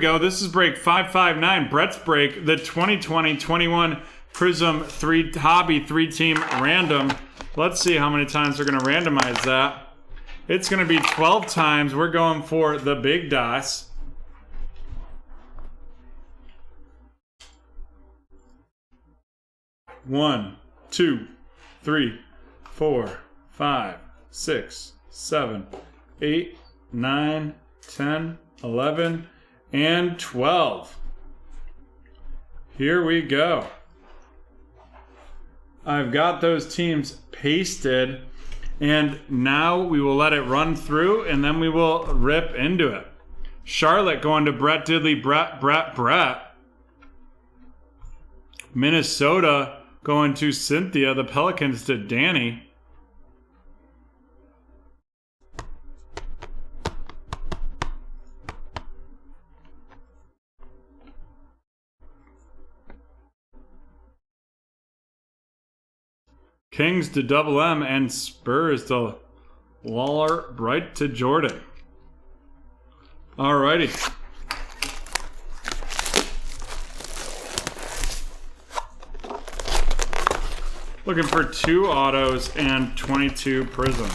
Go. This is break 559. Brett's break, the 2020-21 Prizm Hobby 3-team random. Let's see how many times we're going to randomize that. It's going to be 12 times. We're going for the big dice. One, 2, 3, 4, 5, 6, 7, 8, 9, 10, 11, and 12. Here we go. I've got those teams pasted, and now we will let it run through, and then we will rip into it. Charlotte going to Brett Diddley, Brett. Minnesota going to Cynthia. The Pelicans to Danny. Kings to Double M, and Spurs to Lawler Bright to Jordan. Alrighty. Looking for 2 autos and 22 Prizm.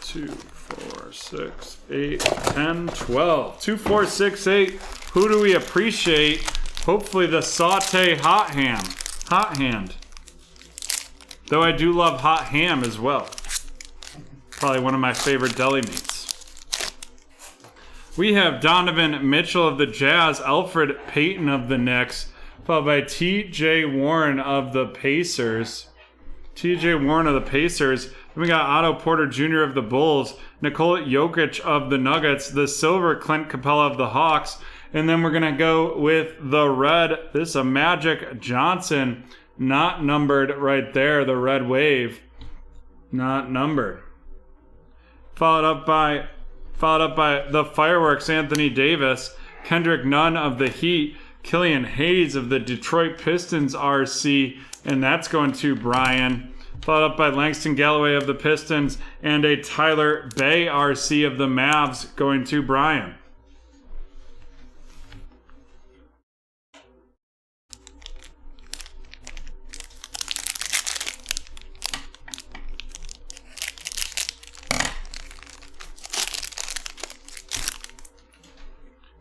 2, 4, 6, 8, 10, 12. 2, 4, 6, 8. Who do we appreciate? Hopefully the saute hot ham. Hot hand. Though I do love hot ham as well. Probably one of my favorite deli meats. We have Donovan Mitchell of the Jazz, Alfred Payton of the Knicks, followed by T.J. Warren of the Pacers. T.J. Warren of the Pacers. Then we got Otto Porter Jr. of the Bulls, Nikola Jokic of the Nuggets, the silver Clint Capella of the Hawks, and then we're going to go with the red. This is a Magic Johnson, not numbered right there, the red wave, not numbered. Followed up by the Fireworks, Anthony Davis, Kendrick Nunn of the Heat, Killian Hayes of the Detroit Pistons RC, and that's going to Brian. Followed up by Langston Galloway of the Pistons, and a Tyler Bay RC of the Mavs going to Brian.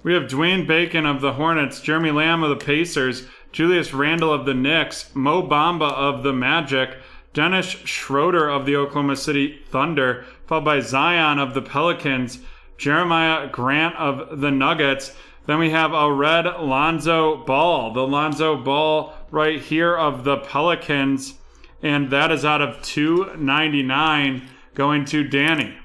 We have Dwayne Bacon of the Hornets, Jeremy Lamb of the Pacers, Julius Randle of the Knicks, Mo Bamba of the Magic, Dennis Schroeder of the Oklahoma City Thunder, followed by Zion of the Pelicans, Jeremiah Grant of the Nuggets. Then we have a red Lonzo Ball, the Lonzo Ball right here of the Pelicans, and that is out of $2.99 going to Danny.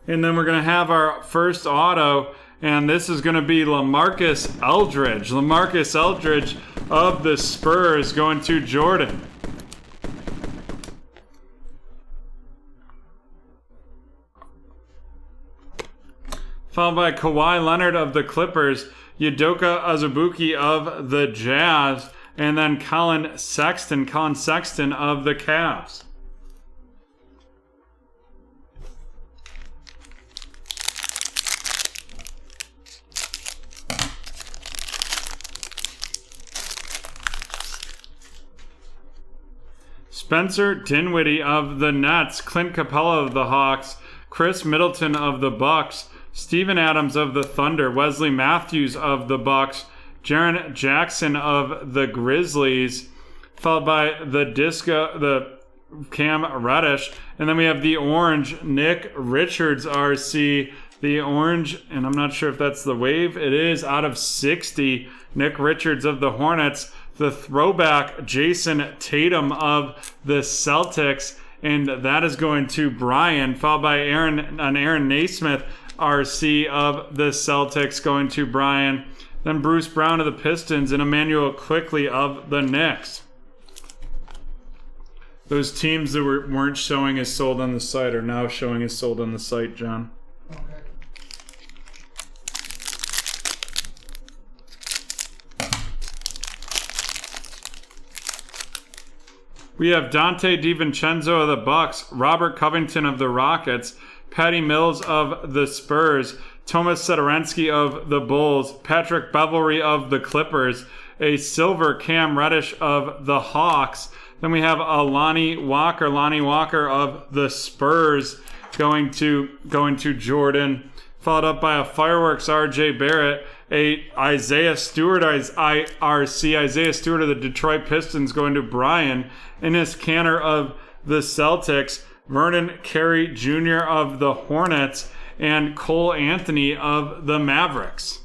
And then we're going to have our first auto, and this is going to be LaMarcus Aldridge. LaMarcus Aldridge of the Spurs going to Jordan. Followed by Kawhi Leonard of the Clippers, Udoka Azubuike of the Jazz, and then Colin Sexton of the Cavs. Spencer Dinwiddie of the Nets, Clint Capella of the Hawks, Chris Middleton of the Bucks, Steven Adams of the Thunder, Wesley Matthews of the Bucks, Jaren Jackson of the Grizzlies, followed by the Cam Reddish, and then we have the orange Nick Richards RC, the orange, and I'm not sure if that's the wave. It is out of 60. Nick Richards of the Hornets, the throwback Jason Tatum of the Celtics, and that is going to Brian, followed by Aaron Naismith RC of the Celtics going to Brian, then Bruce Brown of the Pistons, and Emmanuel Quickley of the Knicks. Those teams that weren't showing as sold on the site are now showing as sold on the site, John. Okay. We have Dante DiVincenzo of the Bucks, Robert Covington of the Rockets, Patty Mills of the Spurs, Thomas Satoransky of the Bulls, Patrick Beverley of the Clippers, a silver Cam Reddish of the Hawks. Then we have a Lonnie Walker of the Spurs going to Jordan, followed up by a Fireworks RJ Barrett, a Isaiah Stewart of the Detroit Pistons going to Brian, Enes Kanter of the Celtics, Vernon Carey Jr. of the Hornets, and Cole Anthony of the Mavericks.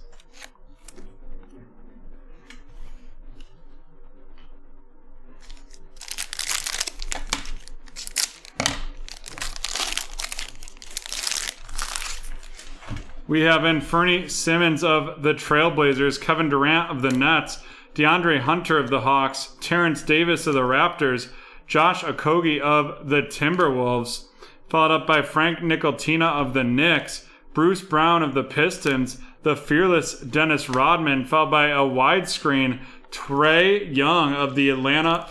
We have Anthony Simmons of the Trailblazers, Kevin Durant of the Nets, DeAndre Hunter of the Hawks, Terrence Davis of the Raptors, Josh Okogie of the Timberwolves, followed up by Frank Ntilikina of the Knicks, Bruce Brown of the Pistons, the fearless Dennis Rodman, followed by a widescreen Trae Young of the Atlanta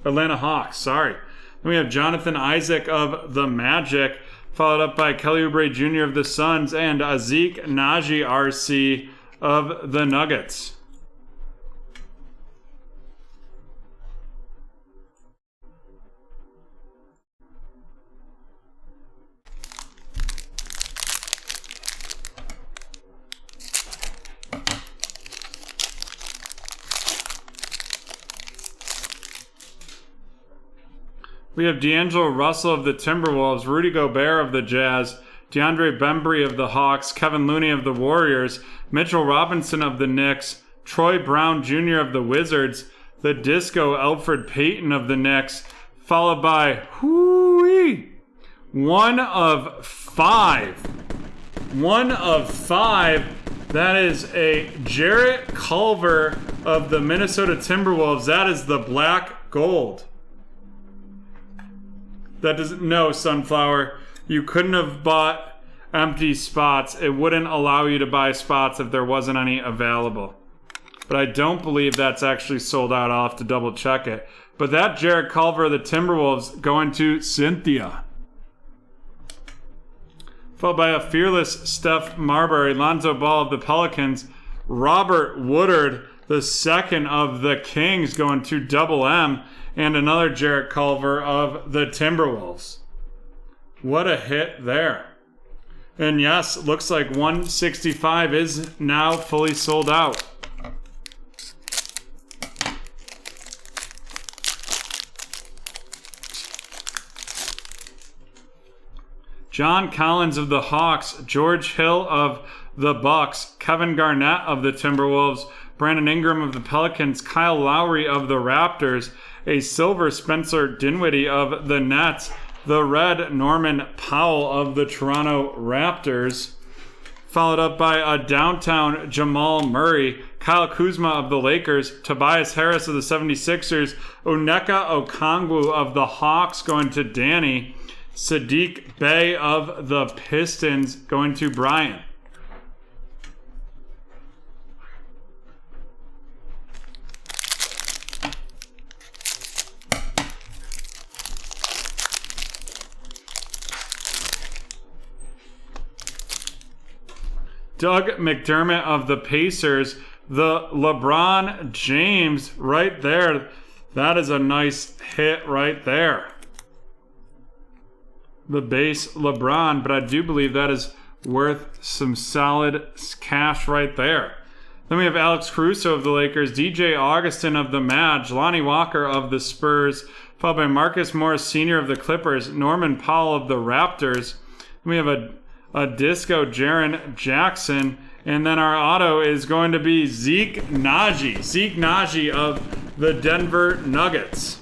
Hawks. Then we have Jonathan Isaac of the Magic, followed up by Kelly Oubre Jr. of the Suns, and Zeke Naji RC of the Nuggets. We have D'Angelo Russell of the Timberwolves, Rudy Gobert of the Jazz, DeAndre Bembry of the Hawks, Kevin Looney of the Warriors, Mitchell Robinson of the Knicks, Troy Brown Jr. of the Wizards, the Disco Elfrid Payton of the Knicks, followed by one of five. That is a Jarrett Culver of the Minnesota Timberwolves. That is the black gold. That doesn't, no, Sunflower. You couldn't have bought empty spots. It wouldn't allow you to buy spots if there wasn't any available. But I don't believe that's actually sold out. I'll have to double check it. But that Jarrett Culver of the Timberwolves going to Cynthia. Followed by a fearless Steph Marbury, Lonzo Ball of the Pelicans, Robert Woodard, the second of the Kings, going to Double M, and another Jarrett Culver of the Timberwolves. What a hit there. And yes, looks like 165 is now fully sold out. John Collins of the Hawks, George Hill of the Bucks, Kevin Garnett of the Timberwolves, Brandon Ingram of the Pelicans, Kyle Lowry of the Raptors, a silver Spencer Dinwiddie of the Nets, the red Norman Powell of the Toronto Raptors, followed up by a downtown Jamal Murray, Kyle Kuzma of the Lakers, Tobias Harris of the 76ers, Onyeka Okongwu of the Hawks going to Danny, Sadiq Bey of the Pistons going to Brian. Doug McDermott of the Pacers, the LeBron James right there. That is a nice hit right there. The base LeBron, but I do believe that is worth some solid cash right there. Then we have Alex Caruso of the Lakers, DJ Augustin of the Mavs, Lonnie Walker of the Spurs, followed by Marcus Morris Sr. of the Clippers, Norman Powell of the Raptors. Then we have a disco Jaren Jackson, and then our auto is going to be Zeke Naji of the Denver Nuggets.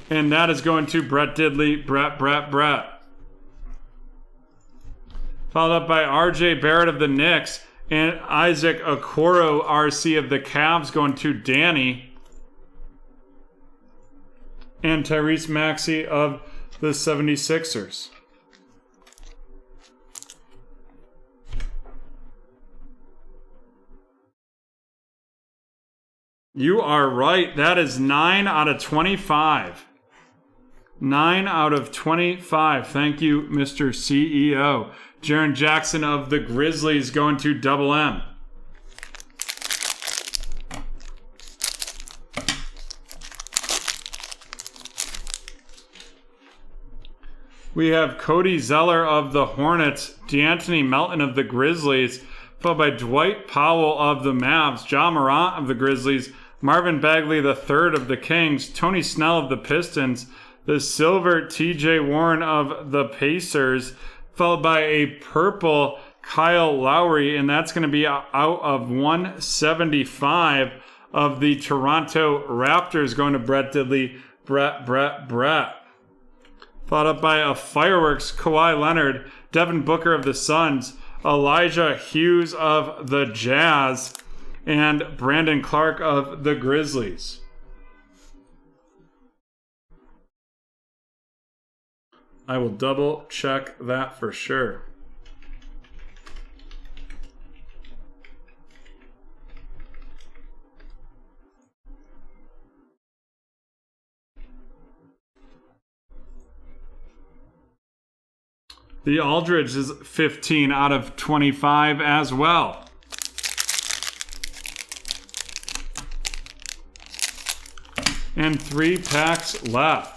And that is going to Brett Diddley, Brett. Followed up by RJ Barrett of the Knicks and Isaac Okoro RC of the Cavs going to Danny. And Tyrese Maxey of the 76ers. You are right. That is 9 out of 25. 9 out of 25. Thank you, Mr. CEO. Jaren Jackson of the Grizzlies going to Double M. We have Cody Zeller of the Hornets, D'Anthony Melton of the Grizzlies, followed by Dwight Powell of the Mavs, Ja Morant of the Grizzlies, Marvin Bagley III of the Kings, Tony Snell of the Pistons, the silver TJ Warren of the Pacers, followed by a purple Kyle Lowry, and that's going to be out of 175 of the Toronto Raptors, going to Brett Diddley, Brett. Followed up by a fireworks Kawhi Leonard, Devin Booker of the Suns, Elijah Hughes of the Jazz, and Brandon Clark of the Grizzlies. I will double check that for sure. The Aldridge is 15 out of 25 as well. And 3 packs left.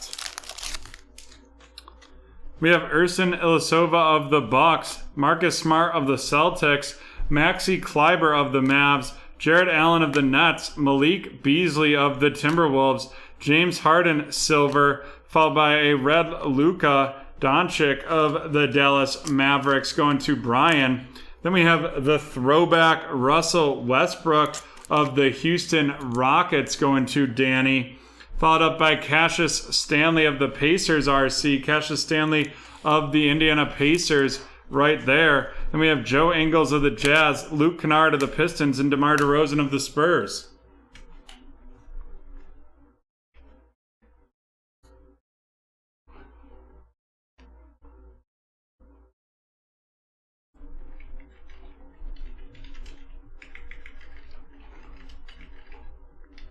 We have Ersan Ilyasova of the Bucks, Marcus Smart of the Celtics, Maxi Kleber of the Mavs, Jared Allen of the Nets, Malik Beasley of the Timberwolves, James Harden silver, followed by a red Luka Doncic of the Dallas Mavericks going to Brian. Then we have the throwback Russell Westbrook of the Houston Rockets going to Danny. Followed up by Cassius Stanley of the Pacers RC. Cassius Stanley of the Indiana Pacers right there. Then we have Joe Ingles of the Jazz, Luke Kennard of the Pistons, and DeMar DeRozan of the Spurs.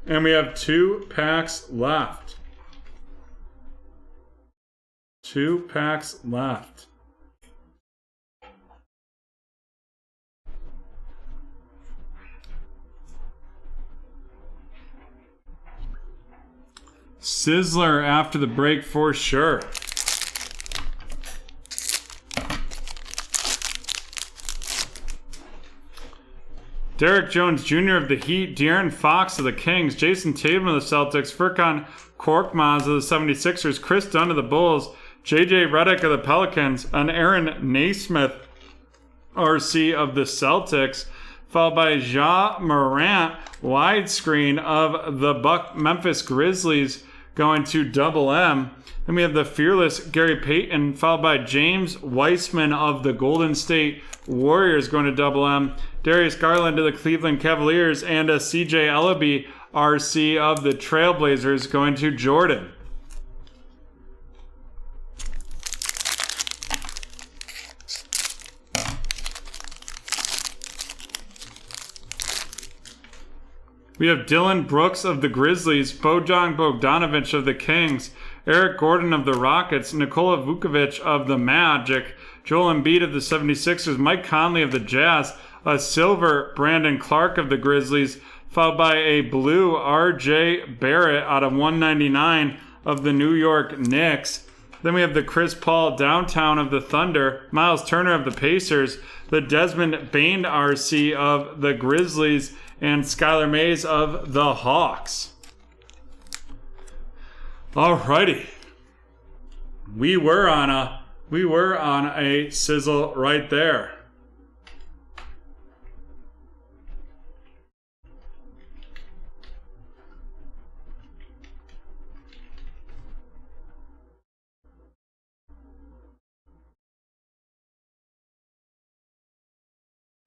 And we have 2 packs left. 2 packs left. Sizzler after the break for sure. Derek Jones Jr. of the Heat, De'Aaron Fox of the Kings, Jason Tatum of the Celtics, Furkan Korkmaz of the 76ers, Chris Dunn of the Bulls, JJ Redick of the Pelicans, and Aaron Naismith RC of the Celtics, followed by Ja Morant widescreen of the Memphis Grizzlies going to Double M. Then we have the fearless Gary Payton, followed by James Weissman of the Golden State Warriors going to Double M. Darius Garland of the Cleveland Cavaliers, and a CJ Ellaby RC of the Trailblazers going to Jordan. We have Dylan Brooks of the Grizzlies, Bojan Bogdanovic of the Kings, Eric Gordon of the Rockets, Nikola Vukovic of the Magic, Joel Embiid of the 76ers, Mike Conley of the Jazz, a silver Brandon Clark of the Grizzlies, followed by a blue RJ Barrett out of 199 of the New York Knicks. Then we have the Chris Paul Downtown of the Thunder, Miles Turner of the Pacers, the Desmond Bane RC of the Grizzlies, and Skylar Mays of the Hawks. Alrighty. We were on a sizzle right there.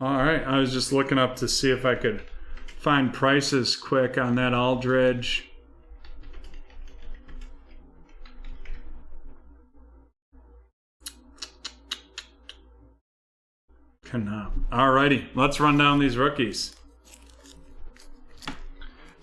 All right, I was just looking up to see if I could find prices quick on that Aldridge. Cannot. All righty, let's run down these rookies.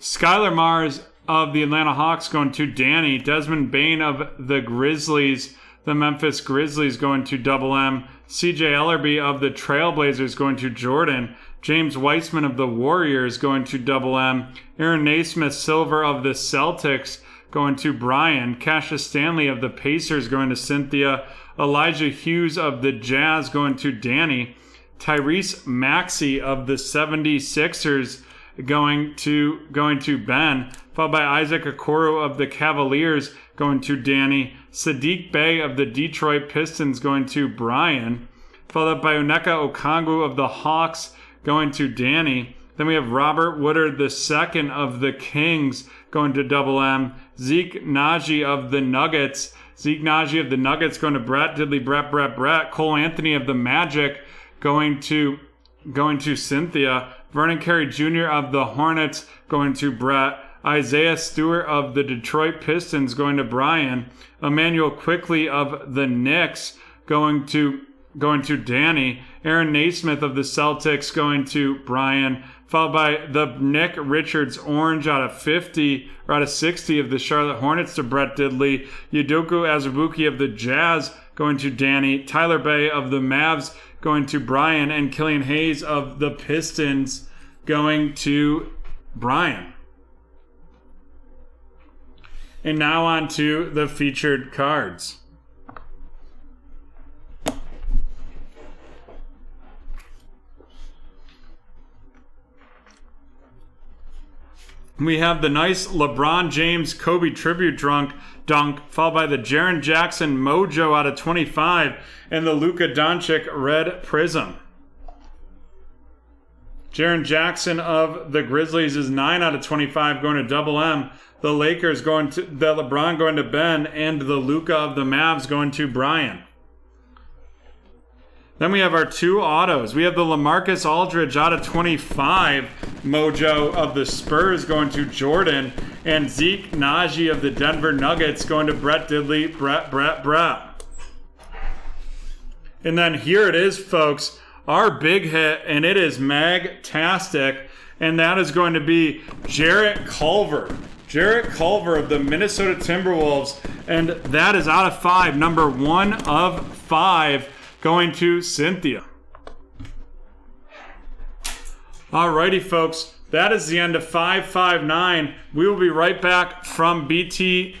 Skylar Mars of the Atlanta Hawks going to Danny. Desmond Bain of the Grizzlies, the Memphis Grizzlies, going to Double M. CJ Ellerby of the Trailblazers going to Jordan. James Weissman of the Warriors going to Double M. Aaron Naismith Silver of the Celtics going to Brian. Cassius Stanley of the Pacers going to Cynthia. Elijah Hughes of the Jazz going to Danny. Tyrese Maxey of the 76ers going to Ben, followed by Isaac Okoro of the Cavaliers going to Danny. Sadiq Bey of the Detroit Pistons going to Brian, followed up by Onyeka Okongwu of the Hawks going to Danny. Then we have Robert Woodard II of the Kings going to Double M. Zeke Naji of the Nuggets. Zeke Naji of the Nuggets going to Brett Diddley, Brett. Cole Anthony of the Magic going to Cynthia. Vernon Carey Jr. of the Hornets going to Brett. Isaiah Stewart of the Detroit Pistons going to Brian. Emmanuel Quickley of the Knicks going to Danny. Aaron Naismith of the Celtics going to Brian, followed by the Nick Richards Orange out of 60 of the Charlotte Hornets to Brett Diddley. Udoka Azubuike of the Jazz going to Danny. Tyler Bay of the Mavs going to Brian, and Killian Hayes of the Pistons going to Brian. And now on to the featured cards. We have the nice LeBron James Kobe tribute dunk, followed by the Jaren Jackson Mojo out of 25, and the Luka Doncic red Prizm. Jaren Jackson of the Grizzlies is 9 out of 25 going to Double M. The Lakers going to the LeBron going to Ben, and the Luka of the Mavs going to Brian. Then we have our two autos. We have the LaMarcus Aldridge out of 25 Mojo of the Spurs going to Jordan, and Zeke Naji of the Denver Nuggets going to Brett Diddley, Brett. And then here it is, folks, our big hit, and it is mag-tastic, and that is going to be Jarrett Culver. Jarrett Culver of the Minnesota Timberwolves, and that is out of 5, number 1 of 5, going to Cynthia. Alrighty, folks, that is the end of 559. We will be right back from BT